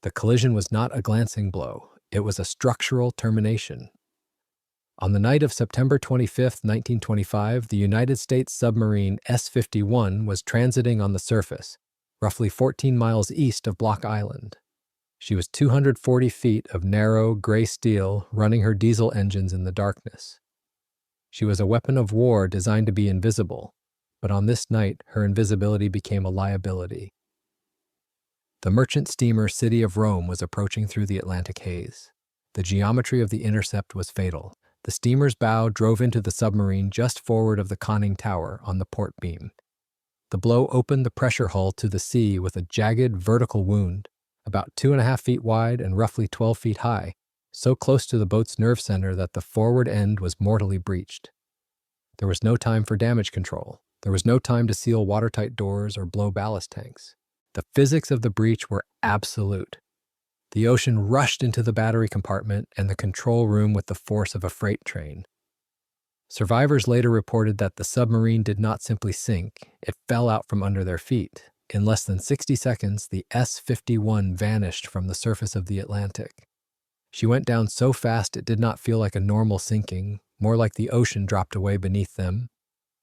The collision was not a glancing blow, it was a structural termination. On the night of September 25, 1925, the United States submarine S-51 was transiting on the surface, roughly 14 miles east of Block Island. She was 240 feet of narrow, gray steel, running her diesel engines in the darkness. She was a weapon of war designed to be invisible, but on this night, her invisibility became a liability. The merchant steamer City of Rome was approaching through the Atlantic haze. The geometry of the intercept was fatal. The steamer's bow drove into the submarine just forward of the conning tower on the port beam. The blow opened the pressure hull to the sea with a jagged vertical wound, about 2.5 feet wide and roughly 12 feet high, so close to the boat's nerve center that the forward end was mortally breached. There was no time for damage control. There was no time to seal watertight doors or blow ballast tanks. The physics of the breach were absolute. The ocean rushed into the battery compartment and the control room with the force of a freight train. Survivors later reported that the submarine did not simply sink, it fell out from under their feet. In less than 60 seconds, the S-51 vanished from the surface of the Atlantic. She went down so fast it did not feel like a normal sinking, more like the ocean dropped away beneath them,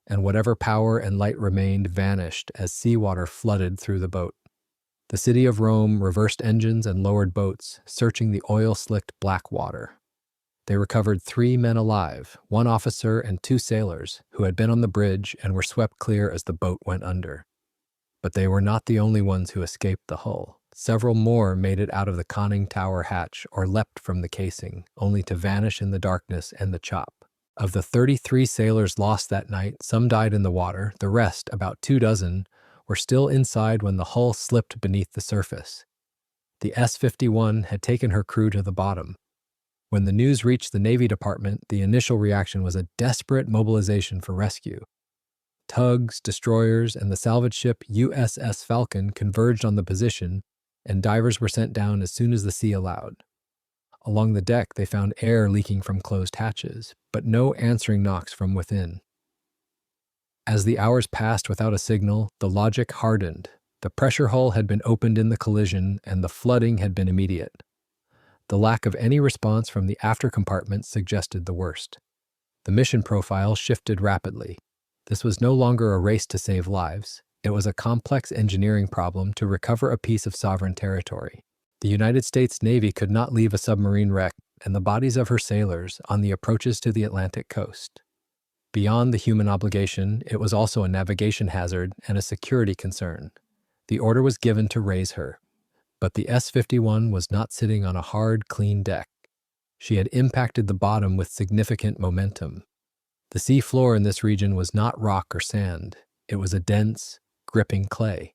and whatever power and light remained vanished as seawater flooded through the boat. The City of Rome reversed engines and lowered boats, searching the oil-slicked black water. They recovered 3 men alive, 1 officer and 2 sailors, who had been on the bridge and were swept clear as the boat went under. But they were not the only ones who escaped the hull. Several more made it out of the conning tower hatch or leapt from the casing, only to vanish in the darkness and the chop. Of the 33 sailors lost that night, some died in the water, the rest, about 24, were still inside when the hull slipped beneath the surface. The S-51 had taken her crew to the bottom. When the news reached the Navy Department, the initial reaction was a desperate mobilization for rescue. Tugs, destroyers, and the salvage ship USS Falcon converged on the position, and divers were sent down as soon as the sea allowed. Along the deck, they found air leaking from closed hatches, but no answering knocks from within. As the hours passed without a signal, the logic hardened. The pressure hull had been opened in the collision, and the flooding had been immediate. The lack of any response from the after compartment suggested the worst. The mission profile shifted rapidly. This was no longer a race to save lives. It was a complex engineering problem to recover a piece of sovereign territory. The United States Navy could not leave a submarine wreck and the bodies of her sailors on the approaches to the Atlantic coast. Beyond the human obligation, it was also a navigation hazard and a security concern. The order was given to raise her. But the S-51 was not sitting on a hard, clean deck. She had impacted the bottom with significant momentum. The sea floor in this region was not rock or sand. It was a dense, gripping clay.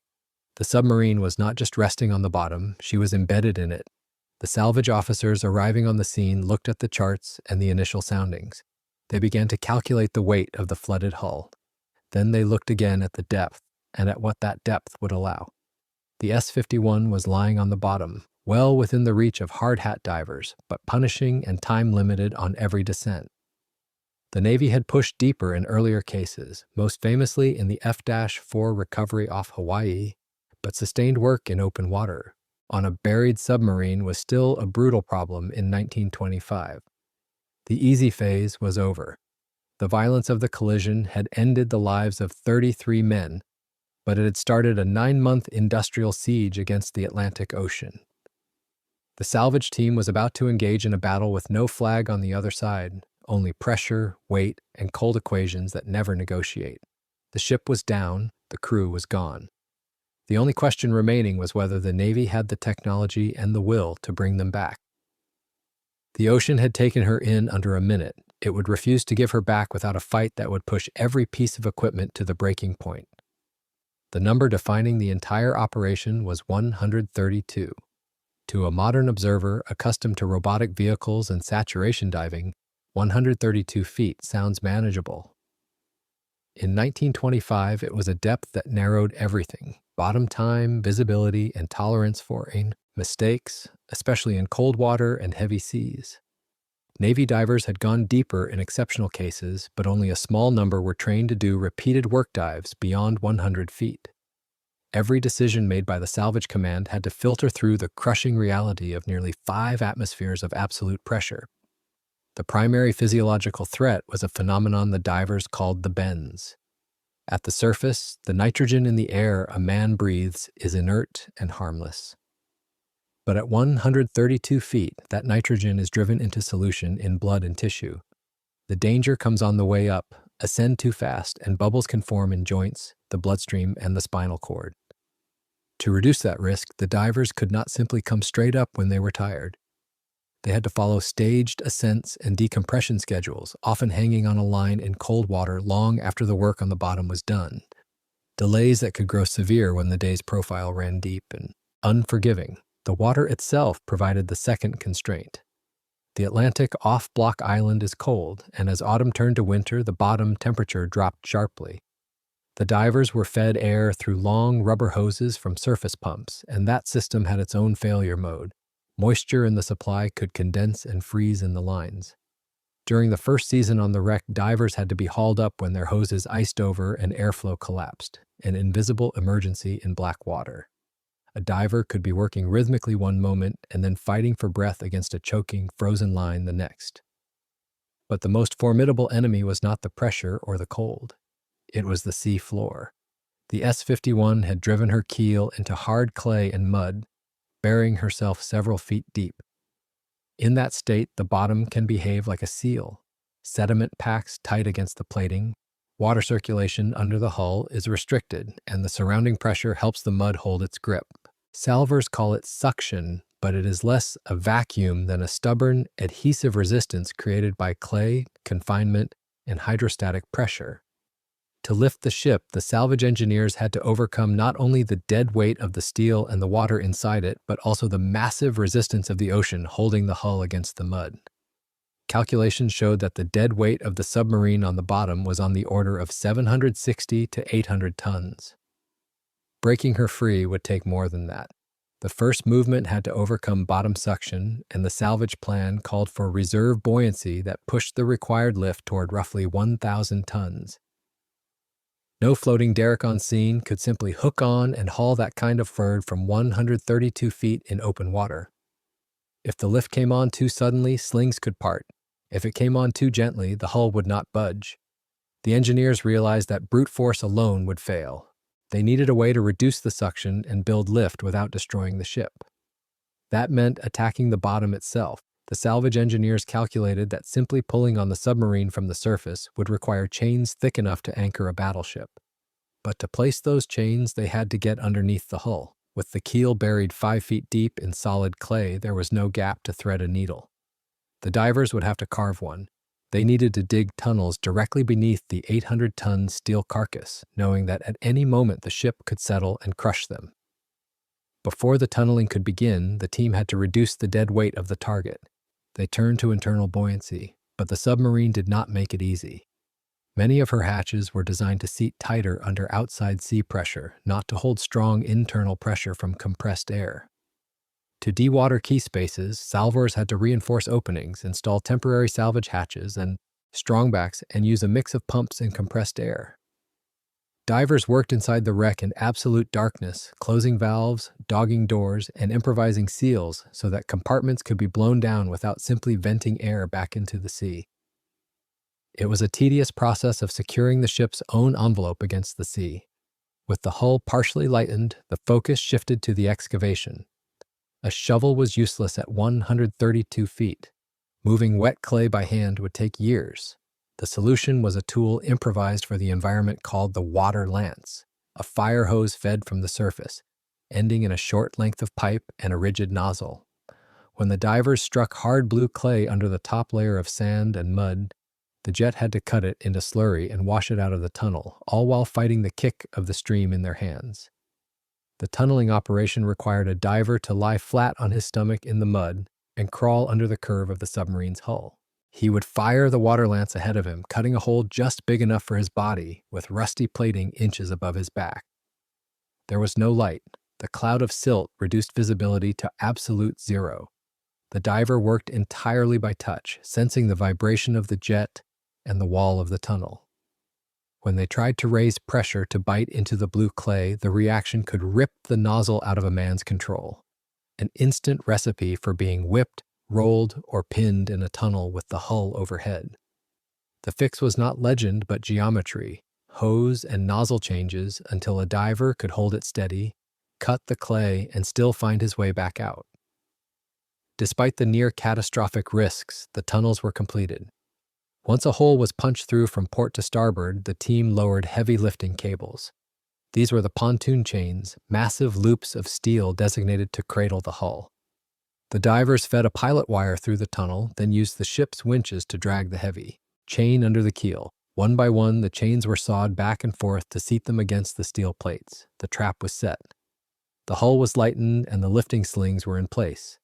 The submarine was not just resting on the bottom, she was embedded in it. The salvage officers arriving on the scene looked at the charts and the initial soundings. They began to calculate the weight of the flooded hull. Then they looked again at the depth and at what that depth would allow. The S-51 was lying on the bottom, well within the reach of hard hat divers, but punishing and time-limited on every descent. The Navy had pushed deeper in earlier cases, most famously in the F-4 recovery off Hawaii, but sustained work in open water on a buried submarine was still a brutal problem in 1925. The easy phase was over. The violence of the collision had ended the lives of 33 men, but it had started a 9-month industrial siege against the Atlantic Ocean. The salvage team was about to engage in a battle with no flag on the other side, only pressure, weight, and cold equations that never negotiate. The ship was down, the crew was gone. The only question remaining was whether the Navy had the technology and the will to bring them back. The ocean had taken her in under a minute. It would refuse to give her back without a fight that would push every piece of equipment to the breaking point. The number defining the entire operation was 132. To a modern observer accustomed to robotic vehicles and saturation diving, 132 feet sounds manageable. In 1925, it was a depth that narrowed everything: bottom time, visibility, and tolerance for mistakes, especially in cold water and heavy seas. Navy divers had gone deeper in exceptional cases, but only a small number were trained to do repeated work dives beyond 100 feet. Every decision made by the Salvage Command had to filter through the crushing reality of nearly 5 atmospheres of absolute pressure. The primary physiological threat was a phenomenon the divers called the bends. At the surface, the nitrogen in the air a man breathes is inert and harmless. But at 132 feet, that nitrogen is driven into solution in blood and tissue. The danger comes on the way up. Ascend too fast, and bubbles can form in joints, the bloodstream, and the spinal cord. To reduce that risk, the divers could not simply come straight up when they were tired. They had to follow staged ascents and decompression schedules, often hanging on a line in cold water long after the work on the bottom was done. Delays that could grow severe when the day's profile ran deep and unforgiving. The water itself provided the second constraint. The Atlantic off-Block Island is cold, and as autumn turned to winter, the bottom temperature dropped sharply. The divers were fed air through long rubber hoses from surface pumps, and that system had its own failure mode. Moisture in the supply could condense and freeze in the lines. During the first season on the wreck, divers had to be hauled up when their hoses iced over and airflow collapsed, an invisible emergency in black water. A diver could be working rhythmically one moment and then fighting for breath against a choking, frozen line the next. But the most formidable enemy was not the pressure or the cold. It was the sea floor. The S-51 had driven her keel into hard clay and mud, burying herself several feet deep. In that state, the bottom can behave like a seal. Sediment packs tight against the plating. Water circulation under the hull is restricted, and the surrounding pressure helps the mud hold its grip. Salvors call it suction, but it is less a vacuum than a stubborn, adhesive resistance created by clay, confinement, and hydrostatic pressure. To lift the ship, the salvage engineers had to overcome not only the dead weight of the steel and the water inside it, but also the massive resistance of the ocean holding the hull against the mud. Calculations showed that the dead weight of the submarine on the bottom was on the order of 760 to 800 tons. Breaking her free would take more than that. The first movement had to overcome bottom suction, and the salvage plan called for reserve buoyancy that pushed the required lift toward roughly 1,000 tons. No floating derrick on scene could simply hook on and haul that kind of load from 132 feet in open water. If the lift came on too suddenly, slings could part. If it came on too gently, the hull would not budge. The engineers realized that brute force alone would fail. They needed a way to reduce the suction and build lift without destroying the ship. That meant attacking the bottom itself. The salvage engineers calculated that simply pulling on the submarine from the surface would require chains thick enough to anchor a battleship. But to place those chains, they had to get underneath the hull. With the keel buried 5 feet deep in solid clay, there was no gap to thread a needle. The divers would have to carve one. They needed to dig tunnels directly beneath the 800-ton steel carcass, knowing that at any moment the ship could settle and crush them. Before the tunneling could begin, the team had to reduce the dead weight of the target. They turned to internal buoyancy, but the submarine did not make it easy. Many of her hatches were designed to seat tighter under outside sea pressure, not to hold strong internal pressure from compressed air. To dewater key spaces, salvors had to reinforce openings, install temporary salvage hatches and strongbacks, and use a mix of pumps and compressed air. Divers worked inside the wreck in absolute darkness, closing valves, dogging doors, and improvising seals so that compartments could be blown down without simply venting air back into the sea. It was a tedious process of securing the ship's own envelope against the sea. With the hull partially lightened, the focus shifted to the excavation. A shovel was useless at 132 feet. Moving wet clay by hand would take years. The solution was a tool improvised for the environment called the water lance, a fire hose fed from the surface, ending in a short length of pipe and a rigid nozzle. When the divers struck hard blue clay under the top layer of sand and mud, the jet had to cut it into slurry and wash it out of the tunnel, all while fighting the kick of the stream in their hands. The tunneling operation required a diver to lie flat on his stomach in the mud and crawl under the curve of the submarine's hull. He would fire the water lance ahead of him, cutting a hole just big enough for his body, with rusty plating inches above his back. There was no light. The cloud of silt reduced visibility to absolute zero. The diver worked entirely by touch, sensing the vibration of the jet and the wall of the tunnel. When they tried to raise pressure to bite into the blue clay, the reaction could rip the nozzle out of a man's control. An instant recipe for being whipped, rolled, or pinned in a tunnel with the hull overhead. The fix was not legend but geometry, hose and nozzle changes until a diver could hold it steady, cut the clay, and still find his way back out. Despite the near-catastrophic risks, the tunnels were completed. Once a hole was punched through from port to starboard, the team lowered heavy lifting cables. These were the pontoon chains, massive loops of steel designated to cradle the hull. The divers fed a pilot wire through the tunnel, then used the ship's winches to drag the heavy chain under the keel. One by one, the chains were sawed back and forth to seat them against the steel plates. The trap was set. The hull was lightened and the lifting slings were in place.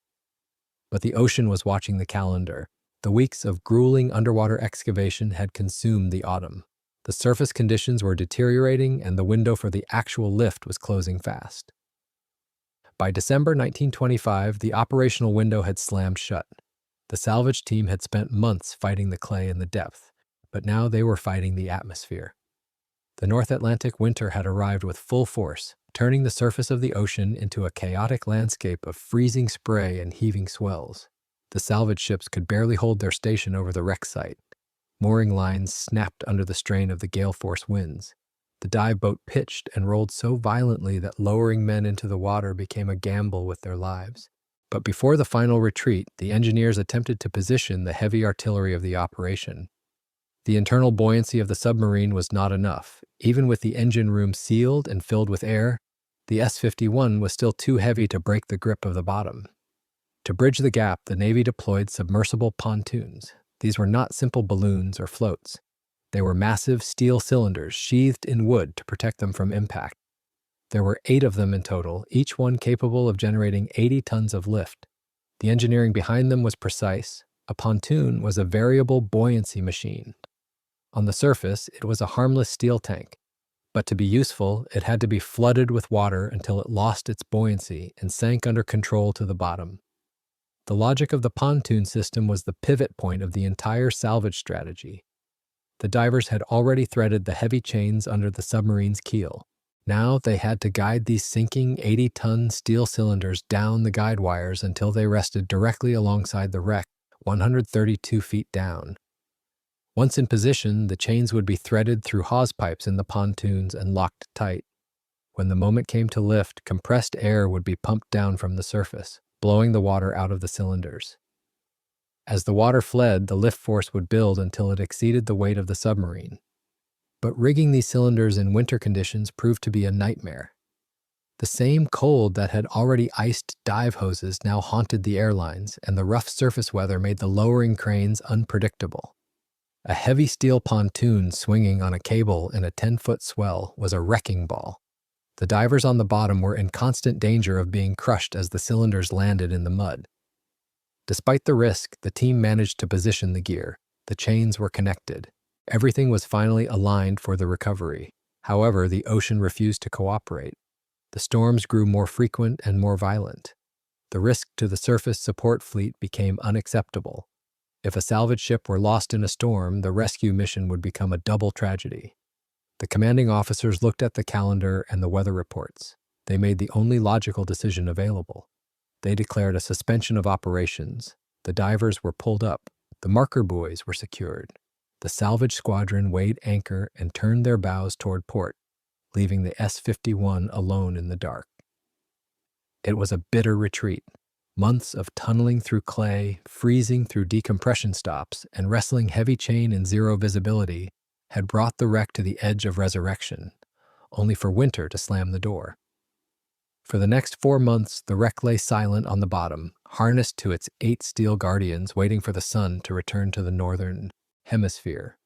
But the ocean was watching the calendar. The weeks of grueling underwater excavation had consumed the autumn. The surface conditions were deteriorating and the window for the actual lift was closing fast. By December 1925, the operational window had slammed shut. The salvage team had spent months fighting the clay in the depth, but now they were fighting the atmosphere. The North Atlantic winter had arrived with full force, turning the surface of the ocean into a chaotic landscape of freezing spray and heaving swells. The salvage ships could barely hold their station over the wreck site. Mooring lines snapped under the strain of the gale-force winds. The dive boat pitched and rolled so violently that lowering men into the water became a gamble with their lives. But before the final retreat, the engineers attempted to position the heavy artillery of the operation. The internal buoyancy of the submarine was not enough. Even with the engine room sealed and filled with air, the S-51 was still too heavy to break the grip of the bottom. To bridge the gap, the Navy deployed submersible pontoons. These were not simple balloons or floats. They were massive steel cylinders sheathed in wood to protect them from impact. There were 8 of them in total, each one capable of generating 80 tons of lift. The engineering behind them was precise. A pontoon was a variable buoyancy machine. On the surface, it was a harmless steel tank, but to be useful, it had to be flooded with water until it lost its buoyancy and sank under control to the bottom. The logic of the pontoon system was the pivot point of the entire salvage strategy. The divers had already threaded the heavy chains under the submarine's keel. Now they had to guide these sinking 80-ton steel cylinders down the guide wires until they rested directly alongside the wreck, 132 feet down. Once in position, the chains would be threaded through hawse pipes in the pontoons and locked tight. When the moment came to lift, compressed air would be pumped down from the surface, blowing the water out of the cylinders. As the water fled, the lift force would build until it exceeded the weight of the submarine. But rigging these cylinders in winter conditions proved to be a nightmare. The same cold that had already iced dive hoses now haunted the airlines, and the rough surface weather made the lowering cranes unpredictable. A heavy steel pontoon swinging on a cable in a 10-foot swell was a wrecking ball. The divers on the bottom were in constant danger of being crushed as the cylinders landed in the mud. Despite the risk, the team managed to position the gear. The chains were connected. Everything was finally aligned for the recovery. However, the ocean refused to cooperate. The storms grew more frequent and more violent. The risk to the surface support fleet became unacceptable. If a salvage ship were lost in a storm, the rescue mission would become a double tragedy. The commanding officers looked at the calendar and the weather reports. They made the only logical decision available. They declared a suspension of operations. The divers were pulled up. The marker buoys were secured. The salvage squadron weighed anchor and turned their bows toward port, leaving the S-51 alone in the dark. It was a bitter retreat. Months of tunneling through clay, freezing through decompression stops, and wrestling heavy chain in zero visibility had brought the wreck to the edge of resurrection, only for winter to slam the door. For the next 4 months, the wreck lay silent on the bottom, harnessed to its 8 steel guardians waiting for the sun to return to the northern hemisphere.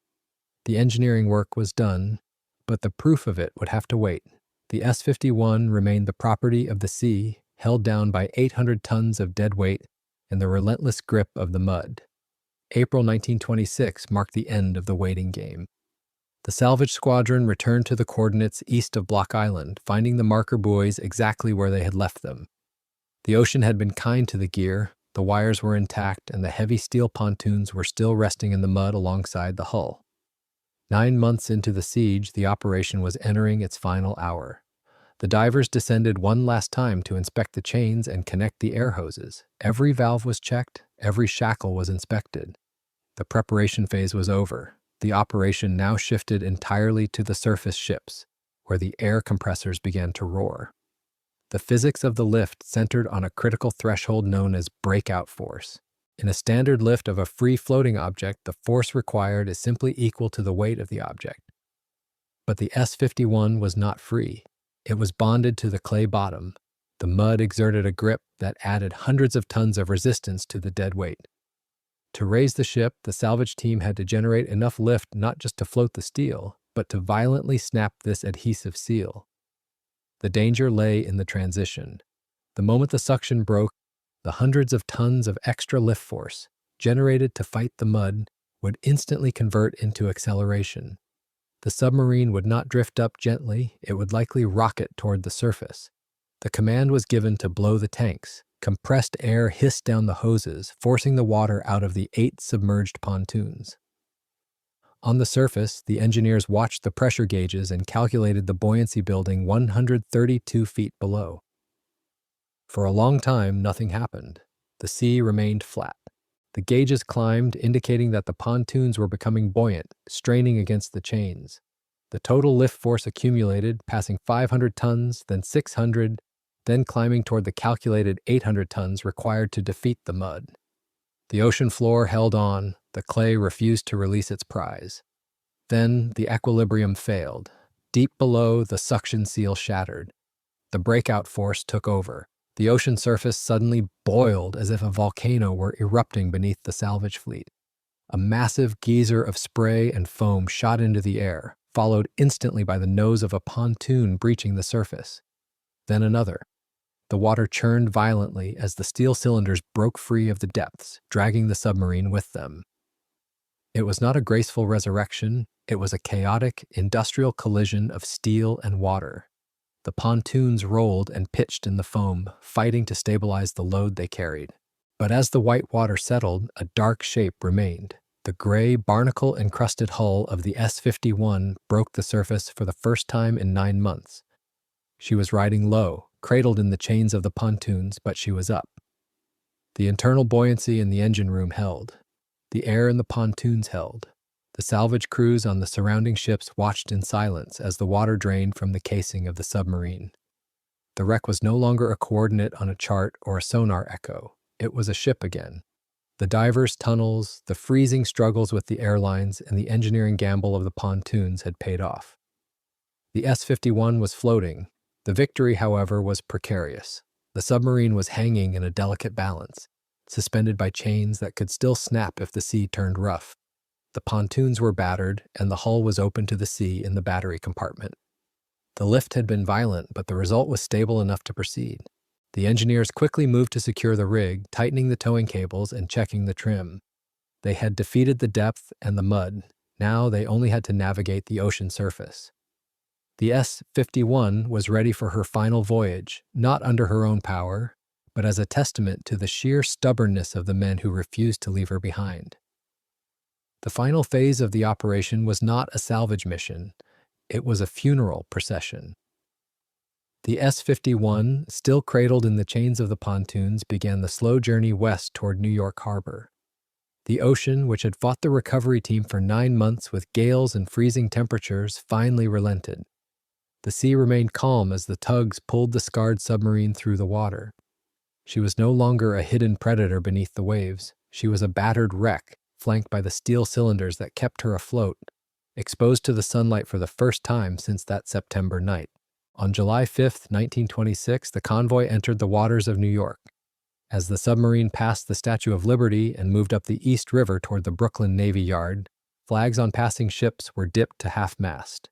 The engineering work was done, but the proof of it would have to wait. The S-51 remained the property of the sea, held down by 800 tons of deadweight and the relentless grip of the mud. April 1926 marked the end of the waiting game. The salvage squadron returned to the coordinates east of Block Island, finding the marker buoys exactly where they had left them. The ocean had been kind to the gear, the wires were intact, and the heavy steel pontoons were still resting in the mud alongside the hull. 9 months into the siege, the operation was entering its final hour. The divers descended one last time to inspect the chains and connect the air hoses. Every valve was checked, every shackle was inspected. The preparation phase was over. The operation now shifted entirely to the surface ships, where the air compressors began to roar. The physics of the lift centered on a critical threshold known as breakout force. In a standard lift of a free-floating object, the force required is simply equal to the weight of the object. But the S-51 was not free. It was bonded to the clay bottom. The mud exerted a grip that added hundreds of tons of resistance to the dead weight. To raise the ship, the salvage team had to generate enough lift not just to float the steel, but to violently snap this adhesive seal. The danger lay in the transition. The moment the suction broke, the hundreds of tons of extra lift force, generated to fight the mud, would instantly convert into acceleration. The submarine would not drift up gently, it would likely rocket toward the surface. The command was given to blow the tanks. Compressed air hissed down the hoses, forcing the water out of the 8 submerged pontoons. On the surface, the engineers watched the pressure gauges and calculated the buoyancy building 132 feet below. For a long time, nothing happened. The sea remained flat. The gauges climbed, indicating that the pontoons were becoming buoyant, straining against the chains. The total lift force accumulated, passing 500 tons, then 600, then climbing toward the calculated 800 tons required to defeat the mud. The ocean floor held on, the clay refused to release its prize. Then the equilibrium failed. Deep below, the suction seal shattered. The breakout force took over. The ocean surface suddenly boiled as if a volcano were erupting beneath the salvage fleet. A massive geyser of spray and foam shot into the air, followed instantly by the nose of a pontoon breaching the surface. Then another. The water churned violently as the steel cylinders broke free of the depths, dragging the submarine with them. It was not a graceful resurrection, it was a chaotic, industrial collision of steel and water. The pontoons rolled and pitched in the foam, fighting to stabilize the load they carried. But as the white water settled, a dark shape remained. The gray, barnacle-encrusted hull of the S-51 broke the surface for the first time in 9 months. She was riding low, cradled in the chains of the pontoons, but she was up. The internal buoyancy in the engine room held. The air in the pontoons held. The salvage crews on the surrounding ships watched in silence as the water drained from the casing of the submarine. The wreck was no longer a coordinate on a chart or a sonar echo. It was a ship again. The divers' tunnels, the freezing struggles with the airlines, and the engineering gamble of the pontoons had paid off. The S-51 was floating. The victory, however, was precarious. The submarine was hanging in a delicate balance, suspended by chains that could still snap if the sea turned rough. The pontoons were battered, and the hull was open to the sea in the battery compartment. The lift had been violent, but the result was stable enough to proceed. The engineers quickly moved to secure the rig, tightening the towing cables and checking the trim. They had defeated the depth and the mud. Now they only had to navigate the ocean surface. The S-51 was ready for her final voyage, not under her own power, but as a testament to the sheer stubbornness of the men who refused to leave her behind. The final phase of the operation was not a salvage mission. It was a funeral procession. The S-51, still cradled in the chains of the pontoons, began the slow journey west toward New York Harbor. The ocean, which had fought the recovery team for 9 months with gales and freezing temperatures, finally relented. The sea remained calm as the tugs pulled the scarred submarine through the water. She was no longer a hidden predator beneath the waves. She was a battered wreck, flanked by the steel cylinders that kept her afloat, exposed to the sunlight for the first time since that September night. On July 5, 1926, the convoy entered the waters of New York. As the submarine passed the Statue of Liberty and moved up the East River toward the Brooklyn Navy Yard, flags on passing ships were dipped to half-mast.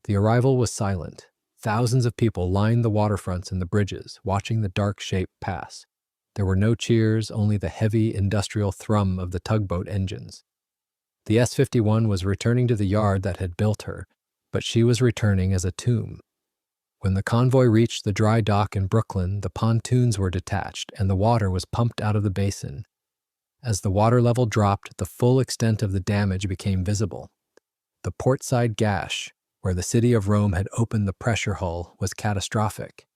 The arrival was silent. Thousands of people lined the waterfronts and the bridges, watching the dark shape pass. There were no cheers, only the heavy industrial thrum of the tugboat engines. The S-51 was returning to the yard that had built her, but she was returning as a tomb. When the convoy reached the dry dock in Brooklyn, the pontoons were detached and the water was pumped out of the basin. As the water level dropped, the full extent of the damage became visible. The portside gash, where the city of Rome had opened the pressure hull, was catastrophic.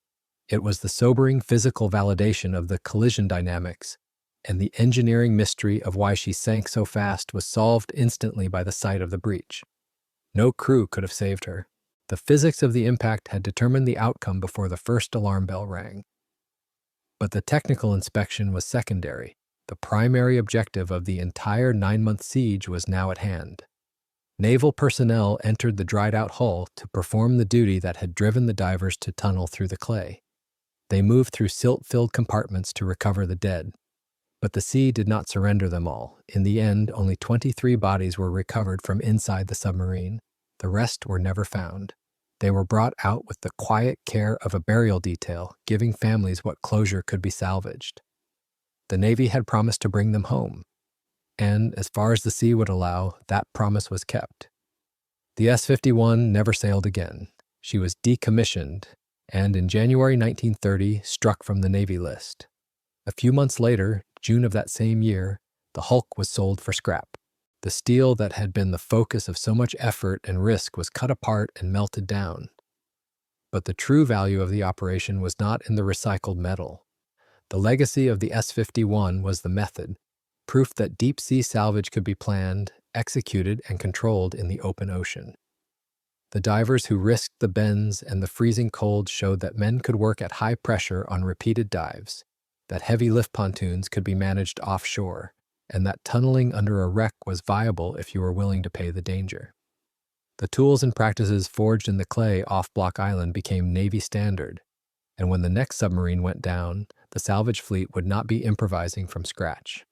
It was the sobering physical validation of the collision dynamics, and the engineering mystery of why she sank so fast was solved instantly by the sight of the breach. No crew could have saved her. The physics of the impact had determined the outcome before the first alarm bell rang. But the technical inspection was secondary. The primary objective of the entire 9-month siege was now at hand. Naval personnel entered the dried-out hull to perform the duty that had driven the divers to tunnel through the clay. They moved through silt-filled compartments to recover the dead. But the sea did not surrender them all. In the end, only 23 bodies were recovered from inside the submarine. The rest were never found. They were brought out with the quiet care of a burial detail, giving families what closure could be salvaged. The Navy had promised to bring them home, and as far as the sea would allow, that promise was kept. The S-51 never sailed again. She was decommissioned, and in January 1930 struck from the Navy list. A few months later, June of that same year, the hulk was sold for scrap. The steel that had been the focus of so much effort and risk was cut apart and melted down. But the true value of the operation was not in the recycled metal. The legacy of the S-51 was the method, proof that deep-sea salvage could be planned, executed, and controlled in the open ocean. The divers who risked the bends and the freezing cold showed that men could work at high pressure on repeated dives, that heavy lift pontoons could be managed offshore, and that tunneling under a wreck was viable if you were willing to pay the danger. The tools and practices forged in the clay off Block Island became Navy standard, and when the next submarine went down, the salvage fleet would not be improvising from scratch.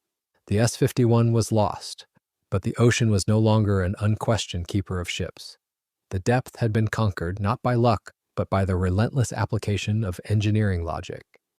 The S-51 was lost, but the ocean was no longer an unquestioned keeper of ships. The depth had been conquered not by luck, but by the relentless application of engineering logic.